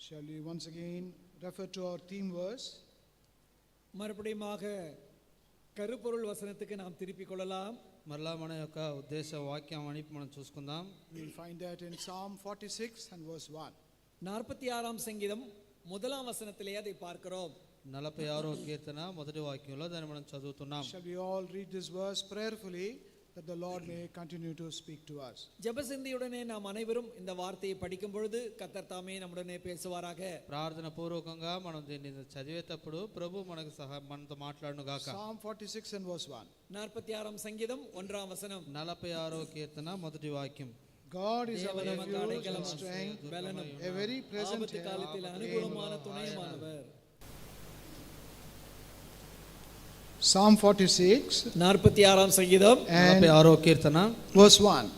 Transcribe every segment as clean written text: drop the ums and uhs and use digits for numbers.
Shall we once again refer to our theme verse? மறுபடியுமாக கருப்பொருள் வசனத்துக்கு நாம் திருப்பிக் கொள்ளலாம். మరలా మన యొక్క ఉద్దేశ వాక్యం అని మనం చూసుకుందాం. We will find that in Psalm 46 and verse 1. 46ஆம் சங்கீதம் முதலாம் வசனத்திலே அதை பார்க்கிறோம். 46వ కీర్తన మొదటి వాక్యంలో దాన్ని మనం చదువుతున్నాం. Shall we all read this verse prayerfully that the Lord may continue to speak to us? ஜெபசிந்தியுடனே நாம் அனைவரும் இந்த வார்த்தையை படிக்கும் பொழுது கர்த்தர் தாமே நம்முடனே பேசுவாராக. ప్రార్థన పూర్వకంగా మనం దీన్ని చదివేటప్పుడు ప్రభు మనతో మాట్లాడును గాక. Psalm 46 and verse 1. 46ஆம் சங்கீதம் 1ஆம் வசனம். 46వ కీర్తన మొదటి వాక్యం. God is our refuge and strength, a very present help காலத்தில் அனுகூலமான துணையுமானவர். Psalm 46 46ஆம் சங்கீதம் 46వ కీర్తన verse 1.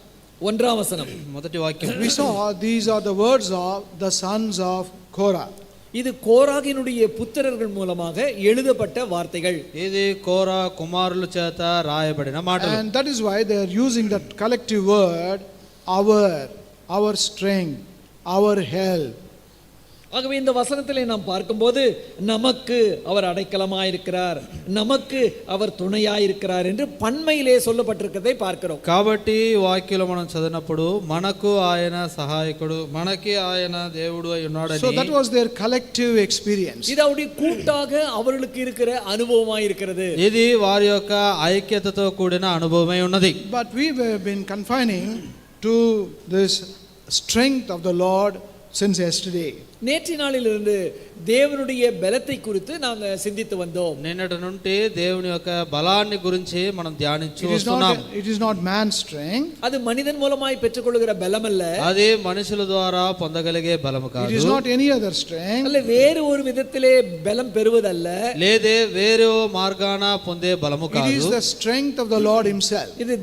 1ஆம் வசனம். మొదటి వాక్యం. We saw these are the words of the sons of Korah. இது கோராகினுடைய புத்திரர்கள் மூலமாக எழுதப்பட்ட வார்த்தைகள். ఇది కోరా కుమారుల చేత రాయబడిన మాటలు. And that is why they are using that collective word our strength, our help. ஆகவே இந்த வசனத்திலே நாம் பார்க்கும்போது நமக்கு அவர் அடைக்கலமாயிருக்கிறார், நமக்கு அவர் துணையாயிருக்கிறார் என்று பன்மையிலே சொல்லப்பட்டிருக்கிறதை பார்க்கிறோம். కాబట్టి వాక్యంలో మనం చదివినప్పుడు మనకు ఆయన సహాయకుడు, మనకి ఆయన దేవుడు అయి ఉన్నాడని. So that was their collective experience. இது அவருடைய கூட்டாக அவர்களுக்கு இருக்கிற அனுபவமாயிருக்கிறது. ఇది వారి యొక్క ఐక్యతతో కూడిన అనుభవమై ఉన్నది. But we have been confining to this strength of the Lord since yesterday. நேற்று நாளிலிருந்து தேவனுடைய பலத்தை குறித்து நாம் சிந்தித்து வந்தோம். నిన్నటి నుండి దేవుని యొక్క బలాన్ని గురించి మనం ధ్యానించు వస్తున్నాం. It is not man's strength. அது மனிதன் மூலமாய் பெற்றுக்கொள்கிற பலம் அல்ல. అది మనుషుల ద్వారా పొందగలిగే బలము కాదు. It is not any other strength. அல்ல வேறு ஒரு విధத்திலே பலம் பெறுவதல்ல. లేదే వేరే మార్గాన పొందే బలము కాదు. It is the strength of the Lord himself. இது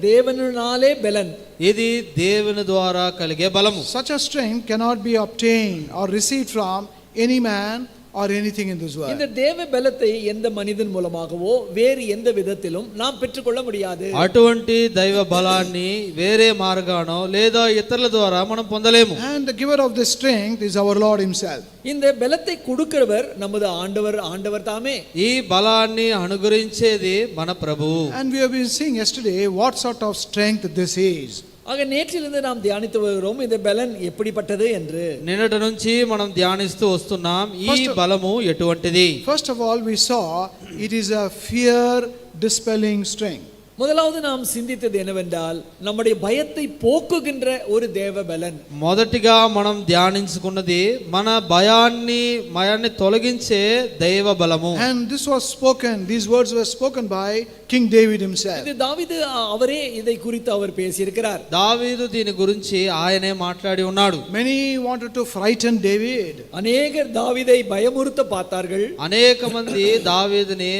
தேவனாலே பலன். ఇది దేవుని ద్వారా కలిగే బలము. Such a strength cannot be obtained or received from any man or anything in this world. இந்த தேவ பலத்தை எந்த மனிதன் மூலமாகவோ வேறு எந்த விதத்திலும் நாம் பெற்றுக்கொள்ள முடியாது. అటువంటి దైవ బలాన్ని వేరే మార్గానో లేదా ఇతరుల ద్వారా మనం పొందలేము. And the giver of this strength is our Lord himself. இந்த பலத்தை கொடுக்கிறவர் நமது ஆண்டவர் தாமே. ఈ బలాన్ని అనుగ్రహించేది మన ప్రభువు. And we have been seeing yesterday what sort of strength this is. ஆக நேற்றிலிருந்து நாம் தியானித்து வருகிறோம் இந்த பலன் எப்படிப்பட்டது என்று. నిన్నటి నుంచి మనం ధ్యానిస్తూ వస్తున్నాం ఈ బలము ఎటువంటిది. First of all we saw it is a fear dispelling strength. முதலாவது நாம் சிந்தித்தது என்னவென்றால் நம்முடைய பயத்தை போக்குகின்ற ஒரு தேவ பலன். మొదటిగా మనం ధ్యానించుకున్నది మన భయాన్ని తొలగించే దైవ బలము. And this was spoken, these words were spoken by King David himself. இது தாவீது அவரே இதை குறித்து அவர் பேசியிருக்கிறார். దావీదు దీని గురించి ఆయనే మాట్లాడి ఉన్నాడు. Many wanted to frighten David. அநேகர் தாவீதை பயமுறுத்த பார்த்தார்கள். అనేక మంది దావీదుని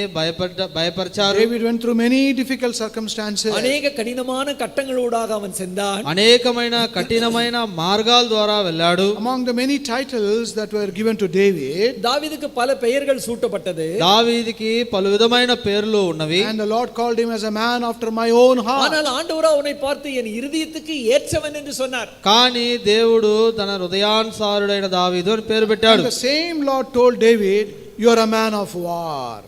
భయపరిచారు. David went through many difficult circumstances. அநேக கடினமான கட்டங்களூடாக அவன் சென்றான். అనేకమైన కఠినమైన మార్గాల ద్వారా వెళ్ళాడు. Among the many titles that were given to David, தாவீதுக்கு பல பெயர்கள் சூட்டப்பட்டது. దావీదుకి పలు విధమైన పేర్లు ఉన్నవి. and the Lord called him as a man after my own heart. ஆனால் ஆண்டவர் அவனை பார்த்து என் இருதயத்துக்கு ஏற்றவன் என்று சொன்னார். కానీ దేవుడు తన హృదయానుసారుడైన దావీదు అని పేరు పెట్టాడు. The same Lord told David, you are a man of war.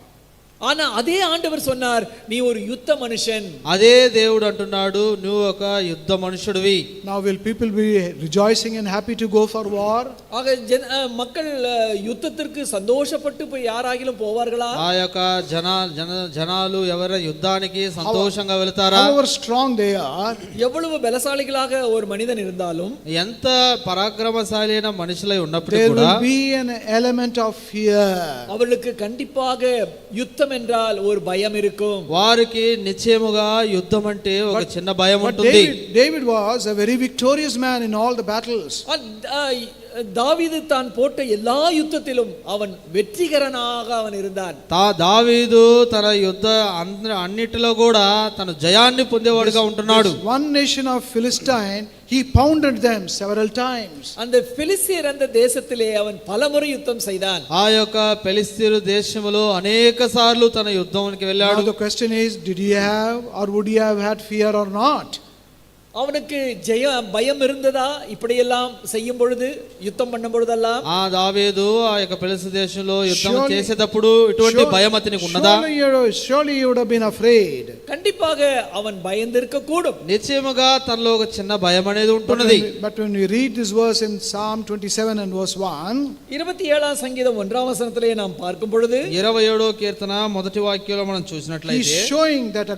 ஆனா அதே ஆண்டவர் சொன்னார் நீ ஒரு யுத்த மனுஷன். అదే దేవుడు అంటున్నాడు నువ్వు ఒక యుద్ధ మనుషుడివి. Now will people be rejoicing and happy to go for war? ஆக மக்கள் யுத்தத்திற்கு சந்தோஷப்பட்டு போய் யாராகிலும் போவார்களா? ఆ యొక్క జనాలు ఎవరైనా యుద్ధానికి సంతోషంగా వెళ్తారా? However strong they are, எவ்வளவு பலசாலிகளாக ஒரு மனிதன் இருந்தாலும், ఎంత పరాక్రమశాలి అయిన మనుషులై ఉన్నప్పుడు there కూడా will be an element of fear. அவர்களுக்கு கண்டிப்பாக யுத்தம் என்றால் ஒரு பயம் இருக்கும். వారికి నిశ్చయముగా యుద్ధం అంటే ఒక చిన్న భయం ఉంటుంది. David was a very victorious man in all the battles. தாவீது தான் போட்ட எல்லா யுத்தத்திலும் அவன் வெற்றிகரனாக அவன் இருந்தான். దావీదు తన యుద్ధ అన్నిటిలో కూడా తన జయాన్ని పొందేవాడుగా ఉంటున్నాడు. One nation of Philistine, he pounded them several times. அந்த பிலிஸ்தியர் அந்த தேசத்திலே அவன் பலமுறை யுத்தம் செய்தான். ఆ యొక్క ఫిలిష్తీయుల దేశములో అనేక సార్లు తన యుద్ధానికి వెళ్ళాడు. Now the question is, did he have or would he have had fear or not? அவனுக்கு பயம் இருந்ததா இப்படியெல்லாம் செய்யும் பொழுது யுத்தம் பண்ணும் பொழுதெல்லாம்? ఆ దావీదు ఆ యొక్క ఫిలిష్తీ దేశంలో యుద్ధం చేసేటప్పుడు ఇటువంటి భయం అతనికి ఉన్నదా? Surely you would have been afraid. கண்டிப்பாக அவன் பயந்திருக்க கூடும். నిశ్చయముగా తనలో ఒక చిన్న భయం అనేది ఉంటున్నది. But when we read this verse in Psalm 27 and verse 1, 27 సంగీతం 1వ వచనத்திலே நாம் பார்க்கும் பொழுது 27వ కీర్తన మొదటి వాక్యంలో మనం చూసినట్లయితే he's showing that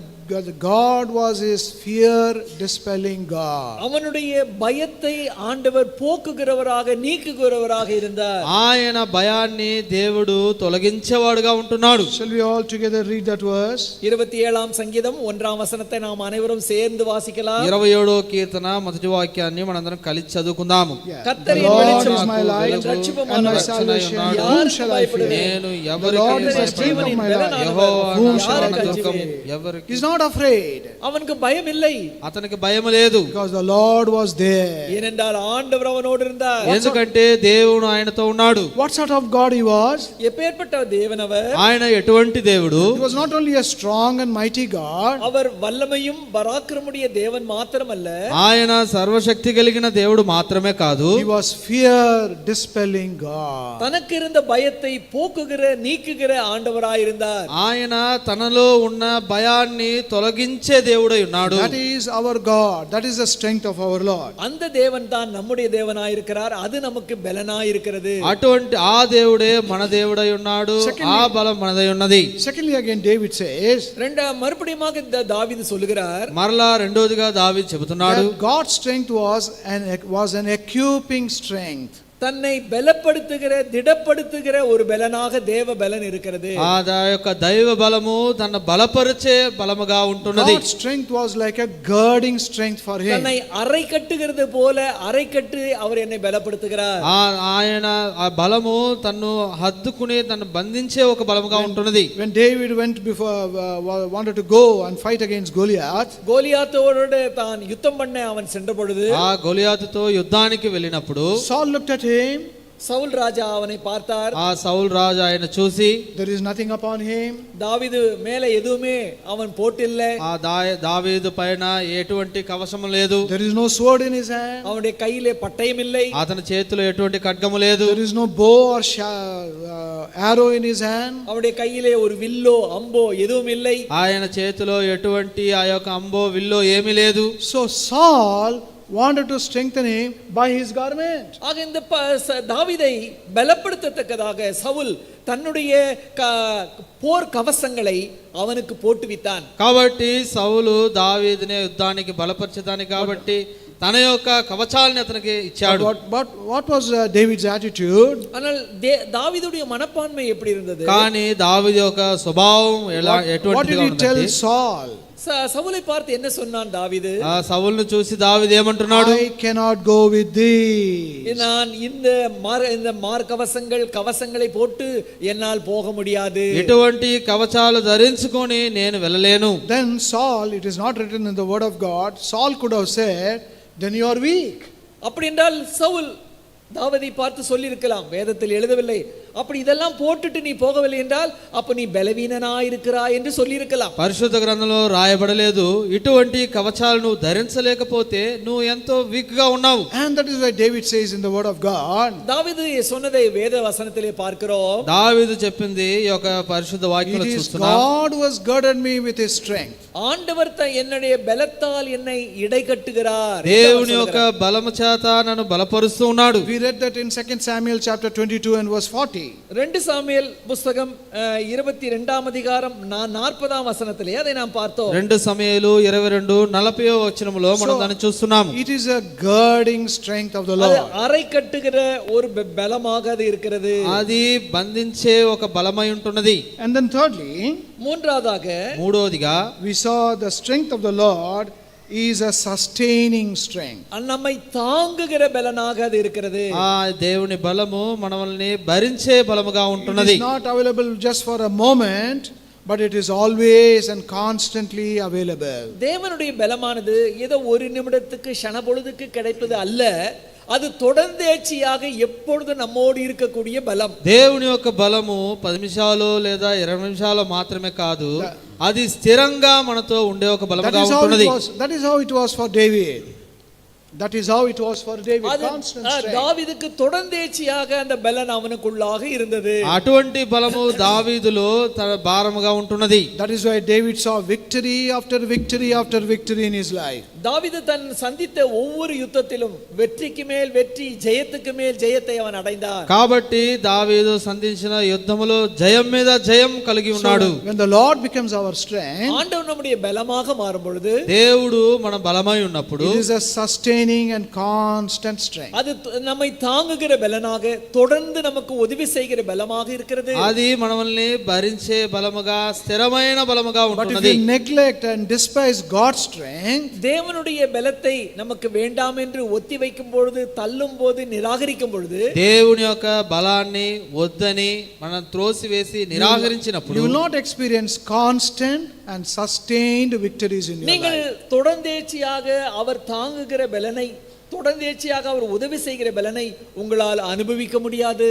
God was his fear dispelling God. அவனுடைய பயத்தை ஆண்டவர் போக்குகிறவராக நீக்குகிறவராக இருந்தார். ఆయన భయాన్ని దేవుడు తొలగించేవాడుగా ఉంటున్నాడు. Shall we all together read that verse? 27 సంగీతం 1వ వచనத்தை நாம் అனைవரும் சேர்ந்து వాசிக்கலாம். 27వ కీర్తన మొదటి వాక్యాన్ని మనందరం కలిసి చదువుకుందాము. కర్తరిన్ The Lord వెలుచు is my light N రక్షిపమాన and my రక్షణ salvation. ఉన్నాడు. Whom shall I fear? నేను The ఎవరికి Lord is the strength of my life. Jehovah Whom నా shall I దుర్గం, fear? ఎవరికి He's not afraid அவனுக்கு பயம் இல்லை. అతనికి భయం లేదు. because the Lord was there. ஏனென்றால் ஆண்டவர் அவனோடு இருந்தார். ఎందుకంటే దేవుడు ఆయనతో ఉన్నాడు. What sort of God he was? எப்பேற்பட்ட தேவன் அவர்? ఆయన ఎటువంటి దేవుడు? He was not only a strong and mighty God. அவர் வல்லமையும் பராக்கிரமுடைய தேவன் மாத்திரமல்ல, ఆయన సర్వశక్తి కలిగిన దేవుడు మాత్రమే కాదు, He was fear dispelling God. தனக்கு இருந்த பயத்தை போக்குகிற நீக்குகிற ஆண்டவராய் இருந்தார். ఆయన తనలో ఉన్న భయాన్ని తొలగించే దేవుడై ఉన్నాడు. That is our God. That is the strength of our Lord. அந்த தேவன் தான் நம்முடைய தேவனாய் இருக்கிறார். அது நமக்கு பலனாய் இருக்கிறது. అటువంటి ఆ దేవుడే మన దేవుడై ఉన్నాడు. ఆ బలం మనదై ఉన్నది. Secondly, again David says மறுபடியுமாக தாவீது சொல்லுகிறார், మరలా రెండోదిగా దావీదు చెబుతున్నాడు, that God's strength was an equipping strength. தன்னை பலப்படுத்துகிற திடப்படுத்துகிற ஒரு பலனாக தேவ பலன் இருக்கிறது. ఆ యొక్క దైవ బలము తన బలపరిచే బలముగా ఉంటున్నది. God's strength was like a girding strength for him. தன்னை அரை கட்டுகிறது போல அரை கட்டு அவர் என்னை பலப்படுத்துகிறார். ఆయన ఆ బలము తన్ను హద్దుకుని తన్ను బంధించే ఒక బలముగా ఉంటున్నది. When David went before wanted to go and fight against Goliath, கோலியாத்தோடு தான் யுத்தம் பண்ண அவன் சென்ற பொழுது ఆ గొలియాతుతో యుద్ధానికి వెళ్ళినప్పుడు Saul looked at him. Saul ராஜா அவனை பார்த்தார். ఆ సౌల్ రాజు ఆయన చూసి, there is nothing upon him. தாவீது மேலே எதுவுமே அவன் போட்டில்ல. ఆ దావీదు పైన ఎటువంటి కవచము లేదు. There is no sword in his hand. அவனுடைய கையிலே பட்டயம் இல்லை. అతని చేతిలో ఎటువంటి ఖడ్గము లేదు. There is no bow or arrow in his hand. அவனுடைய கையிலே ஒரு வில்லோ அம்போ எதுவும் இல்லை. ఆయన చేతిలో ఎటువంటి ఆ యొక్క అంబో విల్లో ఏమీ లేదు. So Saul wanted to strengthen him by his garment. ஆக இந்த தாவீதை பலப்படுத்தத்தக்கதாக சவுல் தன்னுடைய போர் கவசங்களை அவனுக்கு போட்டுவித்தான். కాబట్టి సౌలు దావీదునే యుద్ధానికి బలపరిచేదానికి కాబట్టి తన యొక్క కవచాలని అతనికి ఇచ్చాడు. What was David's attitude? ஆனால் தாவీదుடைய மனப்பான்மை எப்படி இருந்தது? కానీ దావీదు యొక్క స్వభావం What did ఎటువంటిదిగా he tell ఉందంటే, Saul? சவுலை பார்த்து என்ன சொன்னான் தாவீது? ఆ సౌలును చూసి దావీదు ఏమంటున్నాడు? I cannot go with thee. நான் இந்த கவசங்களை போட்டு என்னால் போக முடியாது. ఎటువంటి కవచాలు ధరించుకొని నేను వెళ్ళలేను. Then Saul, it is not written in the word of God, Saul could have said, then you are weak. அப்படி என்றால் சவுல் தாவீதை பார்த்து சொல்லி இருக்கலாம், வேதத்தில் எழுதவில்லை. அப்படி இதெல்லாம் போட்டுட்டு நீ போகவில்லை என்றால் அப்ப நீ பலவீனனாய் இருக்கிறாய் என்று சொல்லி இருக்கலாம். పరిశుద్ధ గ్రంథంలో రాయబడలేదు, ఇటువంటి కవచాలు నువ్వు ధరించలేకపోతే నువ్వు ఎంతో వీక్ గా ఉన్నావు. And that is why David says in the word of God, தாவீது சொன்னதை வேத வசனத்திலே பார்க்கிறோம். దావీదు చెప్పింది ఈ యొక్క పరిశుద్ధ వాక్యంలో it is చూస్తున్నాం. God who has girded me with his strength. ஆண்டவர் என்னுடைய பலத்தால் என்னை இடை கட்டுகிறார். దేవుని యొక్క బలము చేత నన్ను బలపరుస్తూ ఉన్నాడు. We read that in 2 Samuel chapter 22 and verse 40. 2 Samuel புத்தகம் 22ஆம் அதிகாரம் 40ஆம் வசனத்திலே அதை நாம் பார்த்தோம். 2 సమూయేలు 22:40వ వచనములో మనం దాన్ని చూస్తున్నాము. It is a girding strength of the Lord. அரை கட்டுகிற ஒரு பலமாக அது இருக்கிறது. అది బంధించే ఒక బలమై ఉంటున్నది. And then thirdly, మూడోదిగా we saw the strength of the Lord is a sustaining strength. நம்மை தாங்குகிற பலனாக அது இருக்கிறது. ఆ దేవుని బలము మనల్ని భరించే బలముగా ఉంటున్నది. It is not available just for a moment, but it is always and constantly available. தேவனுடைய பலமானது ஏதோ ஒரு நிமிடத்துக்கு க்ஷண பொழுதுக்கு கிடைப்பது அல்ல, அது தொடர்ந்தேர்ச்சியாக எப்பொழுது நம்மோடு இருக்கக்கூடிய பலம். దేవుని యొక్క బలము 10 నిమిషాలు లేదా 20 నిమిషాలు మాత్రమే కాదు, అది స్థిరంగా మనతో ఉండే ఒక బలముగా ఉంటున్నది. That is how it was for David. That is how it was for David. அது Constant strength. தாவீதுக்கு தொடர்ந்தேர்ச்சியாக அந்த பலன் அவனுக்குள்ளாக இருந்தது. అటువంటి బలము దావీదులో తన భారముగా ఉంటున్నది. That is why David saw victory after victory after victory in his life. தாவீது தன் சந்தித்த ஒவ்வொரு யுத்தத்திலும் வெற்றிக்கு மேல் வெற்றி, ஜெயத்துக்கு மேல் ஜெயத்தை அவன் அடைந்தான். కాబట్టి దావీదు సంధించిన యుద్ధములో జయం మీద జయం కలిగి ఉన్నాడు. When the Lord becomes our strength, ஆண்டவர் நம்முடைய பலமாக மாறும் பொழுது దేవుడు మన బలమై ఉన్నప్పుడు it is a sustaining and constant strength. அது நம்மை தாங்குகிற பலனாக, தொடர்ந்து நமக்கு உதவி செய்கிற பலமாக இருக்கிறது. అది మనల్ని భరించే బలముగా, స్థిరమైన బలముగా But if ఉంటున్నది. we neglect and despise God's strength, தேவனுடைய பலத்தை நமக்கு வேண்டாம் என்று ஒத்தி வைக்கும் பொழுது, தள்ளும் போது, நிராகரிக்கும் பொழுது, దేవుని యొక్క బలాన్ని వద్దని మనం త్రోసివేసి నిరాకరించినప్పుడు you will not experience constant and sustained victories in your நீங்கள் life. தொடர்ந்தேர்ச்சியாக அவர் தாங்குகிற பலனை, தொடர்ந்தேர்ச்சியாக அவர் உதவி செய்கிற பலனை உங்களால் அனுபவிக்க முடியாது.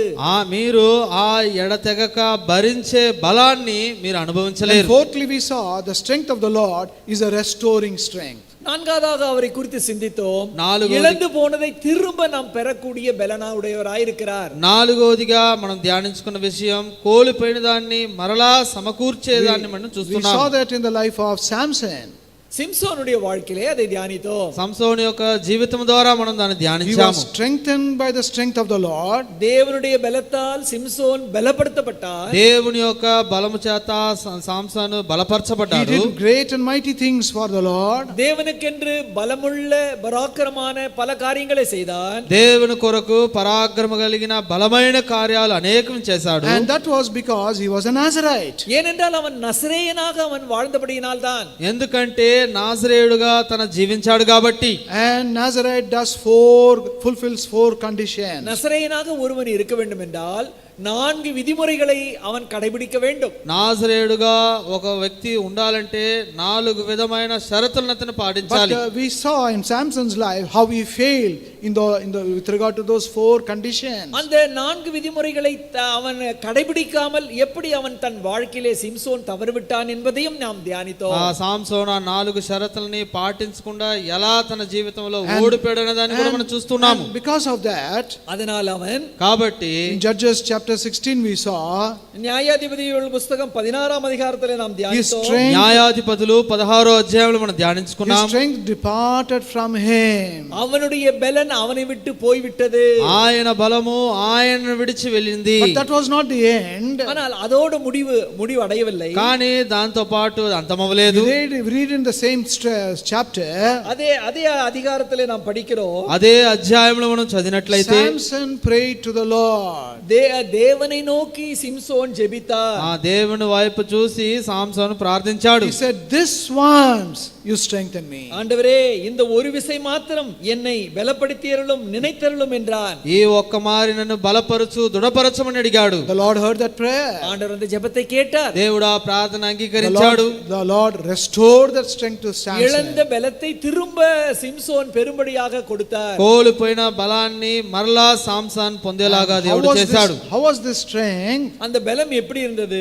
మీరు ఆ ఎడతెగక భరించే బలాన్ని మీరు And అనుభవించలేరు. fourthly, we saw the strength of the Lord is a restoring strength. நான்காவதாக அவரை குறித்து சிந்தித்தோம். நான்காவது- இழந்து போனதை திரும்ப நாம் பெறக்கூடிய பலனா உடையவராயிருக்கிறார். నాలుగోదిగా మనం ధ్యానించుకున్న విషయం, కోల్పోయిన దాన్ని మరలా సమకూర్చేదాన్ని మనం We చూస్తున్నాం. saw that in the life of Samson. சிம்சோனுடைய வாழ்க்கையிலே அதை தியானித்தோம். సంసోను యొక్క జీవితం ద్వారా మనం దాన్ని He was ధ్యానించాము. strengthened by the strength of the Lord. தேவனுடைய பலத்தால் சிம்சோன் பலப்படுத்தப்பட்டார். దేవుని యొక్క బలము చేత సాంసను He బలపరచబడ్డాడు. did great and mighty things for the Lord. தேவனுக்கென்று பலமுள்ள பராக்கிரமான பல காரியங்களை செய்தான். దేవుని కొరకు పరాక్రమ కలిగిన బలమైన కార్యాలు అనేకం చేశాడు. And that was because he was a Nazirite. ஏனென்றால் அவன் நசரேயனாக அவன் வாழ்ந்தபடியினால்தான். ఎందుకంటే నాజరేయుడుగా తన జీవించాడు కాబట్టి. And Nazirite fulfills 4 conditions. நசரேயனாக ஒருவன் இருக்க வேண்டும் என்றால் 4 விதிமுறைகளை அவன் கடைபிடிக்க வேண்டும். నాజరేయుడుగా ఒక వ్యక్తి ఉండాలంటే 4 విధమైన షరతులను అతను But పాటించాలి. we saw in Samson's life how he failed with regard to those 4 conditions. அந்த 4 விதிமுறைகளை அவன் கடைபிடிக்காமல் எப்படி அவன் தன் வாழ்க்கையிலே சிம்சோன் தவறிவிட்டான் என்பதையும் நாம் தியானித்தோம். ఆ సాంసోను ఆ 4 షరతులని పాటించకుండా ఎలా తన జీవితంలో ఓడిపోయాడు అనే దాన్ని కూడా మనం చూస్తున్నాము. And because of that, அதனால் அவன் కాబట్టి in Judges chapter 16 we saw நியாயாதிபதிகள் புத்தகம் 16ஆம் அதிகாரத்திலே நாம் his தியானித்தோம். strength, న్యాయాధిపతులు 16వ అధ్యాయంలో మనం his ధ్యానించుకున్నాం. strength departed from him. அவனுடைய பலன் அவனை விட்டு போய்விட்டது. ఆయన బలము ఆయనను విడిచి వెళ్ళింది. But that was not the end. ஆனால் அதோடு முடிவு அடையவில்லை. కానీ దాంతో పాటు అంతమవలేదు. We read in the same chapter, அதே அதிகாரத்திலே நாம் படிக்கிறோம். అదే అధ్యాయంలో మనం చదివినట్లయితే Samson prayed to the Lord. தேவனை நோக்கி சிம்சோன் ஜெபித்தார். ఆ దేవుని వైపు చూసి సాంసోను ప్రార్థించాడు. He said, "This once you strengthen me." ஆண்டவரே, இந்த ஒரு விசை மாத்திரம் என்னை பலப்படுத்தியருளும் நினைத்தருளும் என்றான். ఈ ఒక్క మారి నన్ను బలపరచు దృఢపరచమని అడిగాడు. The Lord heard that prayer. ஆண்டவர் அந்த ஜெபத்தை கேட்டார். దేవుడు ఆ ప్రార్థన అంగీకరించాడు. The Lord restored that strength to Samson. இழந்த பலத்தை திரும்ப சிம்சோன் பெரும்படியாக கொடுத்தார். కోల్పోయిన బలాన్ని మరలా సాంసన్ పొందేలాగా దేవుడు చేశాడు. How was this strength? அந்த பலம் எப்படி இருந்தது?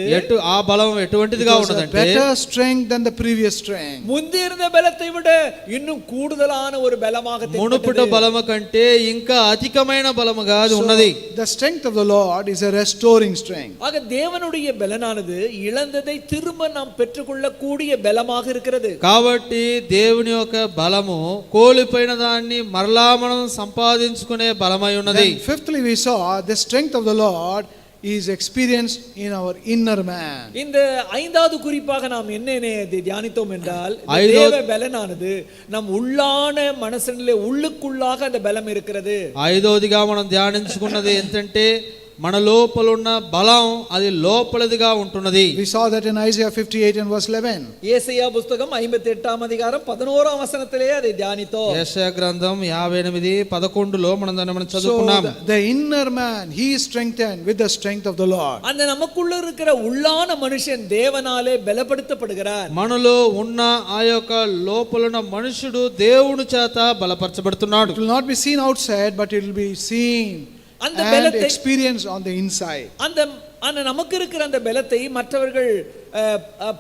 ఆ బలం ఎటువంటిదిగా It was a ఉన్నదంటే better strength than the previous strength. முந்தி இருந்த பலத்தை விட இன்னும் கூடுதலான ஒரு பலமாக మునుపుట தென்பட்டது. బలము కంటే ఇంకా అధికమైన బలముగా అది ఉన్నది. The strength of the Lord is a restoring strength. ஆக தேவனுடைய பலனானது இழந்ததை திரும்ப நாம் பெற்றுக்கொள்ளக்கூடிய பலமாக இருக்கிறது. కాబట్టి దేవుని యొక్క బలము కోల్పోయిన దాన్ని మరలా మనం సంపాదించుకునే బలమై ఉన్నది. Then fifthly we saw the strength of the Lord is experienced in our inner man. இந்த ஐந்தாவது குறிப்பாக நாம் என்ன தியானித்தோம் என்றால், இந்த ஐந்தாவது- தேவ பலனானது நம் உள்ளான மனசிலே உள்ளுக்குள்ளாக அந்த பலம் இருக்கிறது. 5వదిగా మనం ధ్యానించుకున్నది ఏంటంటే మన లోపల ఉన్న బలం అది లోపలదిగా ఉంటున్నది. We saw that in Isaiah 58 and verse 11. ஏசாயா புஸ்தகம் 58ஆம் அதிகாரம் 11ஆம் வசனத்திலே அதை தியானித்தோம். యెషయా గ్రంథం 58:11లో మనం దాన్ని So చదువుకున్నాం. the inner man, he is strengthened with the strength of the Lord. அந்த நமக்குள்ள இருக்கிற உள்ளான மனுஷன் தேவனாலே பலப்படுத்தப்படுகிறார். మనలో ఉన్న ఆ యొక్క లోపల ఉన్న మనుషుడు దేవుని చేత బలపరచబడుతున్నాడు. It will not be seen outside, but it will be seen அந்த and பலத்தை experienced on the inside. அந்த நமக்கு இருக்கிற அந்த பலத்தை மற்றவர்கள்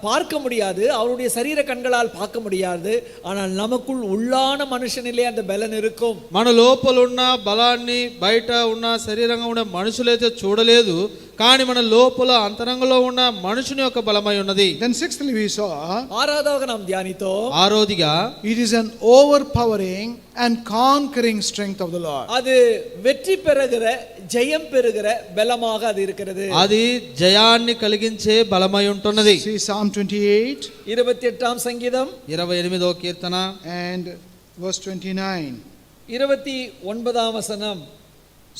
பார்க்க முடியாது, அவருடைய சரீர கண்களால் பார்க்க முடியாது. ஆனால் நமக்குள் உள்ளான மனுஷனிலே அந்த பலன் இருக்கும். మన లోపల ఉన్న బలాన్ని బయట ఉన్న శరీరంగా ఉన్న మనుషులైతే చూడలేదు, కానీ మన లోపల అంతరంగంలో ఉన్న మనుషుని యొక్క బలమై ఉన్నది. Then sixthly we saw, ஆறாவதாக நாம் தியானித்தோம், ఆరోదిగా it is an overpowering and conquering strength of the Lord. அது வெற்றி பெறுகிற ஜெயம் பெறுகிற பலமாக அது இருக்கிறது. అది జయాన్ని కలిగించే బలమై ఉంటున్నది. See Psalm 28 28ஆம் சங்கீதம் 28వ కీర్తన and verse 29. 29ஆம் வசனம்.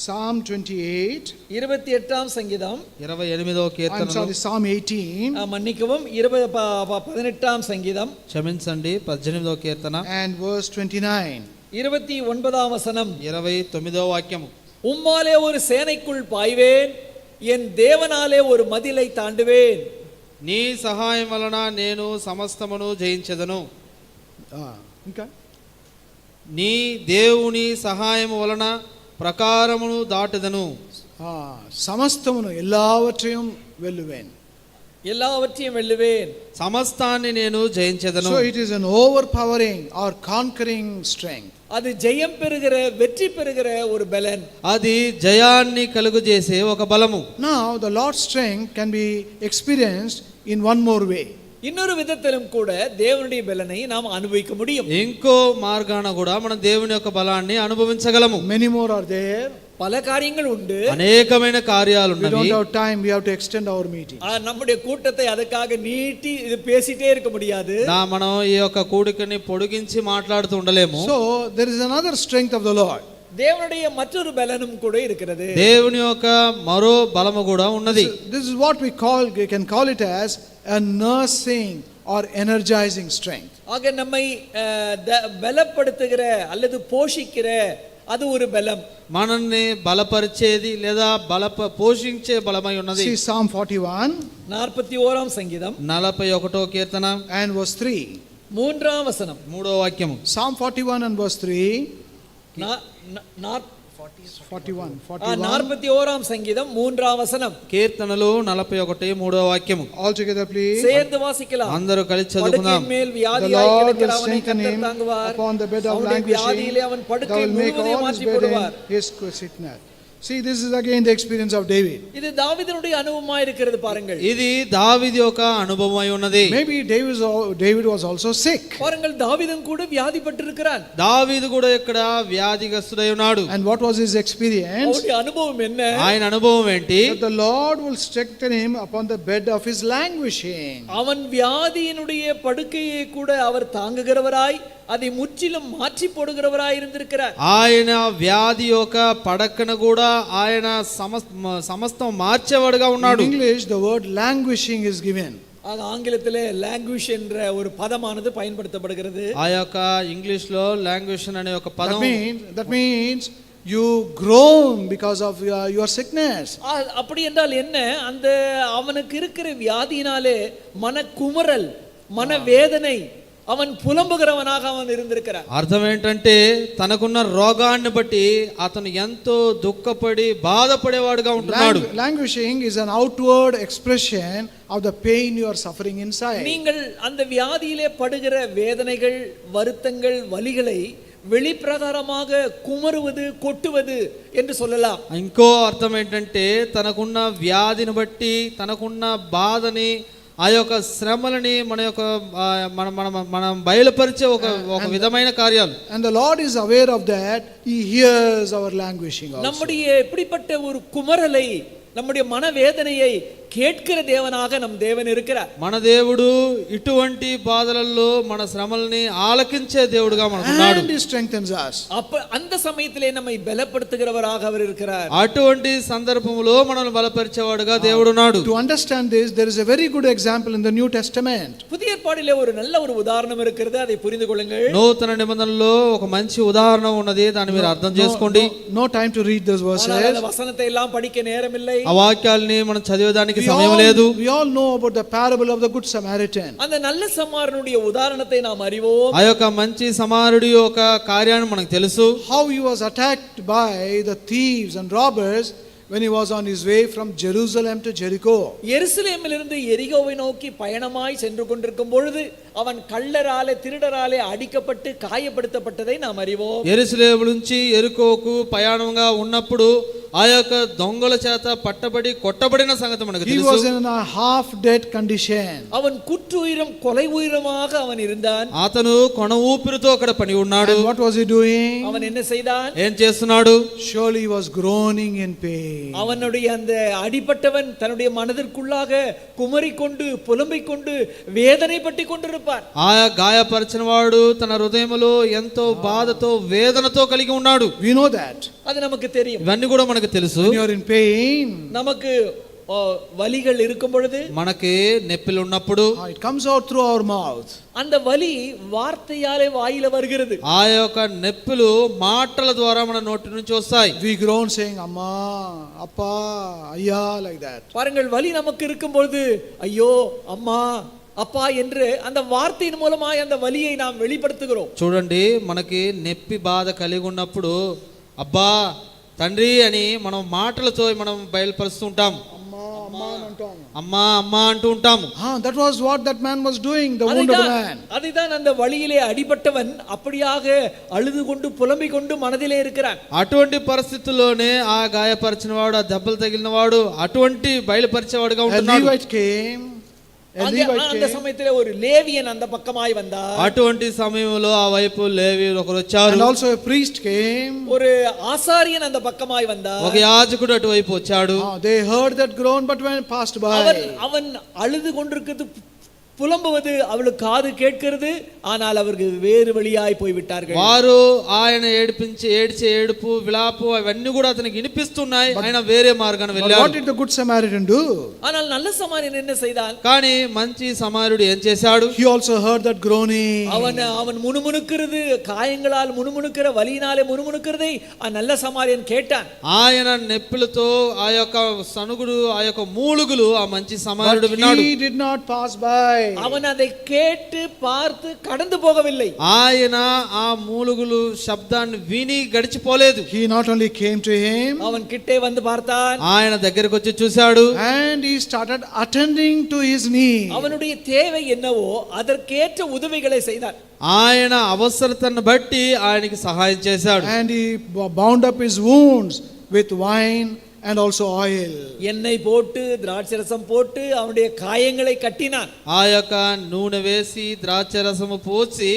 Psalm 28. 28ஆம் சங்கீதம் 28వ I'm కీర్తన sorry, Psalm 18 மன்னிக்கவும் 18ஆம் சங்கீதம் క్షమించండి 18వ కీర్తన and verse 29. 29ஆம் வசனம். 29వ వాక్యము. உம்மாலே ஒரு சேனைக்குள் பாய்வேன், என் தேவனாலே ஒரு மதிலை தாண்டுவேன். నీ సహాయం వలన నేను సమస్తమును జయించెదను. ఇంకా నీ దేవుని సహాయం వలన ప్రకారమును దాటెదను. సమస్తమును எல்லாவற்றையும் வெல்லுவேன். எல்லாவற்றையும் வெல்லுவேன். సమస్తాన్ని నేను జయించెదను. So it is an overpowering or conquering strength. அது ஜெயம் பெறுகிற வெற்றி பெறுகிற ஒரு பலன். అది జయాన్ని కలుగజేసే ఒక బలము. Now the Lord's strength can be experienced in one more way. இன்னொரு விதத்திலும் கூட தேவனுடைய பலனை நாம் அனுபவிக்க முடியும். ఇంకో మార్గాన కూడా మనం దేవుని యొక్క బలాన్ని అనుభవించగలము. Many more are there. பல காரியங்கள் உண்டு. అనేకమైన కార్యాలు We ఉన్నవి. don't have time, we have to extend our meeting. நம்முடைய கூட்டத்தை அதுக்காக நீட்டி இது பேசிட்டே இருக்க முடியாது. మనం ఈ యొక్క కూడికని పొడిగించి మాట్లాడుతూ ఉండలేము. So there is another strength of the Lord. தேவனுடைய மற்றொரு பலனும் கூட இருக்கிறது. దేవుని యొక్క మరో బలము కూడా ఉన్నది. This is what we can call it as a nursing or energizing strength. ஆக நம்மை பலப்படுத்துகிற அல்லது போஷிக்கிற அது ஒரு பலம். మనల్ని బలపరిచేది లేదా పోషించే బలమై ఉన్నది. See Psalm 41 41ஆம் சங்கீதம் 41వ కీర్తన and verse 3. மூன்றாம் வசனம். 3వ వాక్యము. Psalm 41 and verse 3. 41ஆம் சங்கீதம் 3ஆம் வசனம். కీర్తనలు 41 3వ వాక్యము. All together please. சேர்ந்து வாசிக்கலாம். అందరూ కలిసి చదువుకుందాం. படுக்கையின் மேல் The வியாதியாய் Lord கிடக்கிற will அவனை strengthen கர்த்தர் him தாங்குவார். upon the bed of அவனுடைய languishing. வியாதியிலே அவன் Thou படுக்கை will make முழுவதையும் all his மாற்றி burden போடுவார். his sickness. See, this is again the experience of David. இது தாவீதுனுடைய அனுபவமாய் இருக்கிறது பாருங்கள். ఇది దావీదు యొక్క అనుభవమై ఉన్నది. Maybe David was also sick. பாருங்கள், தாவீதும் கூட வியாதிப்பட்டிருக்கிறான். దావీదు కూడా ఇక్కడ వ్యాధిగ్రస్తుడై ఉన్నాడు. And what was his experience? அவருடைய அனுபவம் என்ன? ఆయన అనుభవం ఏంటి? That the Lord will strengthen him upon the bed of his languishing. அவன் வியாதியினுடைய படுக்கையை கூட அவர் தாங்குகிறவராய் அதை முற்றிலும் மாற்றி போடுகிறவராய் இருந்திருக்கிறார். ఆయన వ్యాధి యొక్క పడకను కూడా ఆయన సమస్తం మార్చేవాడుగా ఉన్నాడు. In English the word languishing is given. ஆங்கிலத்திலே languish என்ற ஒரு பதமானது பயன்படுத்தப்படுகிறது. ఆ యొక్క ఇంగ్లీష్ లో లాంగ్వేషన్ అనే ఒక పదం. That means you groan because of your sickness. அப்படி என்றால் என்ன? அந்த அவனுக்கு இருக்கிற வியாதியினாலே மனக்குமரல், மனவேதனை, அவன் புலம்புகிறவனாக அவன் இருந்திருக்கிறார். అర్థం ఏంటంటే తనకున్న రోగాన్ని బట్టి అతను ఎంతో దుఃఖపడి బాధపడేవాడుగా ఉంటున్నాడు. Languishing is an outward expression of the pain you are suffering inside. நீங்கள் அந்த வியாதியிலே படுகிற வேதனைகள், வருத்தங்கள், வலிகளை வெளிப்பிரகாரமாக குமருவது, கொட்டுவது என்று சொல்லலாம். ఇంకో అర్థం ఏంటంటే తనకున్న వ్యాధిని బట్టి తనకున్న బాధని ఆ యొక్క శ్రమలని మనం బయలుపరిచే ఒక విధమైన కార్యాలు. And the Lord is aware of that. He hears our languishing also. நம்முடைய இப்படிப்பட்ட ஒரு குமரலை, நம்முடைய மனவேதனையை கேட்கிற தேவனாக நம் தேவன் இருக்கிறார். మన దేవుడు ఇటువంటి బాధలలో మన శ్రమల్ని ఆలకించే దేవుడుగా మనకున్నాడు. And he strengthens us. அப்ப அந்த சமயத்திலே நம்மை பலப்படுத்துகிறவராக அவர் இருக்கிறார். అటువంటి సందర్భంలో మనల్ని బలపరిచేవాడుగా దేవుడున్నాడు. To understand this, there is a very good example in the New Testament. புதிய ஏற்பாட்டிலே ஒரு நல்ல ஒரு உதாரணம் இருக்கிறது, அதை புரிந்து கொள்ளுங்கள். నూతన నిబంధనలో ఒక మంచి ఉదాహరణ ఉన్నది, దాన్ని మీరు అర్థం చేసుకోండి. No time to read those verses. ஆனால் அந்த వசனத்தை எல்லாம் படிக்க நேரமில்லை. ఆ వాక్యాల్ని మనం చదివేదానికి సమయం లేదు. We all know about the parable of the Good Samaritan. அந்த நல்ல சமாரியனுடைய உதாரணத்தை நாம் அறிவோம். ఆ యొక్క మంచి సమారుడి యొక్క కార్యాన్ని మనకు తెలుసు. How he was attacked by the thieves and robbers when he was on his way from Jerusalem to Jericho. எருசலேமிலிருந்து எரிகோவை நோக்கி பயணமாய் சென்று கொண்டிருக்கும் பொழுது அவன் கள்ளராலே திருடராலே அடிக்கப்பட்டு காயப்படுத்தப்பட்டதை நாம் அறிவோம். యెరూషలేము నుంచి యెరికోకు ప్రయాణంగా ఉన్నప్పుడు ఆ యొక్క దొంగల చేత పట్టబడి కొట్టబడిన సంగతి మనకు He తెలుసు. was in a half dead condition. அவன் குற்றுயிரும் கொலை உயிரமாக அவன் இருந்தான். అతను కొన ఊపిరితో అక్కడ పడి ఉన్నాడు. And what was he doing? அவன் என்ன செய்தான்? ఏం చేస్తున్నాడు? Surely he was groaning in pain. அவனுடைய அந்த அடிப்பட்டவன் தன்னுடைய மனதிற்குள்ளாக குமரிக்கொண்டு புலம்பிக் கொண்டு வேதனைப்பட்டு கொண்டிருப்பான். ఆయా గాయపరిచిన వాడు తన హృదయములో ఎంతో బాధతో వేదనతో కలిగి ఉన్నాడు. We know that. அது நமக்கு தெரியும். ఇవన్నీ కూడా మనకు తెలుసు. When you are in pain, நமக்கு வலிகள் இருக்கும் பொழுது, మనకి నొప్పులు ఉన్నప్పుడు it comes out through our mouth. அந்த வலி வார்த்தையாலே வாயில வருகிறது. ఆ యొక్క నొప్పులు మాటల ద్వారా మన నోటి నుంచి వస్తాయి. We groan saying, Amma, Appa, Ayya, like that. பாருங்கள், வலி நமக்கு இருக்கும் பொழுது ஐயோ அம்மா அப்பா என்று அந்த வார்த்தையின் மூலமாய் அந்த வலியை நாம் வெளிப்படுத்துகிறோம். చూడండి, మనకి నొప్పి బాధ కలిగి ఉన్నప్పుడు అబ్బా తండ్రి అని మనం మాటలతో మనం బయలుపరుస్తూ ఉంటాం. అమ్మా అమ్మా అంటూ ఉంటాము. That was what that man was doing, the wounded man. அதுதான் அந்த வலியிலே அடிபட்டவன் அப்படியாக அழுது கொண்டு புலம்பிக் கொண்டு மனதிலே இருக்கிறான். అటువంటి పరిస్థితుల్లోనే ఆ గాయపరిచిన వాడు, ఆ దెబ్బలు తగిలిన వాడు అటువంటి బయలుపరిచేవాడుగా A ఉంటున్నాడు. Levite came. அந்த சமயத்திலே ஒரு லேவியன் அந்த பக்கமாய் வந்தார். అటువంటి సమయంలో ఆ వైపు లేవీయులు ఒకరు వచ్చారు. And also a priest came. ஒரு ஆசாரியன் அந்த பக்கமாய் வந்தார். ఒక యాజకుడు అటువైపు వచ్చాడు. They heard that groan but when passed by. அவன் அழுது கொண்டிருக்கிறது, புலம்புவது அவளுக்கு காது கேட்கிறது, ஆனால் அவருக்கு வேறு வழியாய் போய் விட்டார்கள். వారు ఆయన ఏడ్చే ఏడుపు విలాపు అవన్నీ కూడా అతనికి వినిపిస్తున్నాయి. ఆయన వేరే మార్గాన వెళ్ళాడు. What did the good Samaritan do? ஆனால் நல்ல சமாரியன் என்ன செய்தான்? కానీ మంచి సమారుడు ఏం చేశాడు? He also heard that groaning. அவன் முணுமுணுக்கிறது, காயங்களால் முணுமுணுக்கிற வலியினாலே முணுமுணுக்கிறதை நல்ல சமாரியன் கேட்டான். ఆయన నొప్పులతో ఆ యొక్క సనుగుడు, ఆ యొక్క మూలుగులు ఆ మంచి సమారుడు విన్నాడు. He did not pass by. அவன் அதை கேட்டு பார்த்து கடந்து போகவில்லை. ఆయన ఆ మూలుగులు శబ్దాన్ని విని గడిచిపోలేదు. He not only came to him, அவன் கிட்டே வந்து பார்த்தான். ఆయన దగ్గరికి వచ్చి చూశాడు. and he started attending to his need. அவனுடைய தேவை என்னவோ அதற்கேற்ற உதவிகளை செய்தான். ఆయన అవసరతను బట్టి ఆయనకి సహాయం చేశాడు. And he bound up his wounds with wine and also oil. எண்ணெய் போட்டு திராட்சரசம் போட்டு அவனுடைய காயங்களை கட்டினான். ఆ యొక్క నూనె వేసి ద్రాక్షరసము పోసి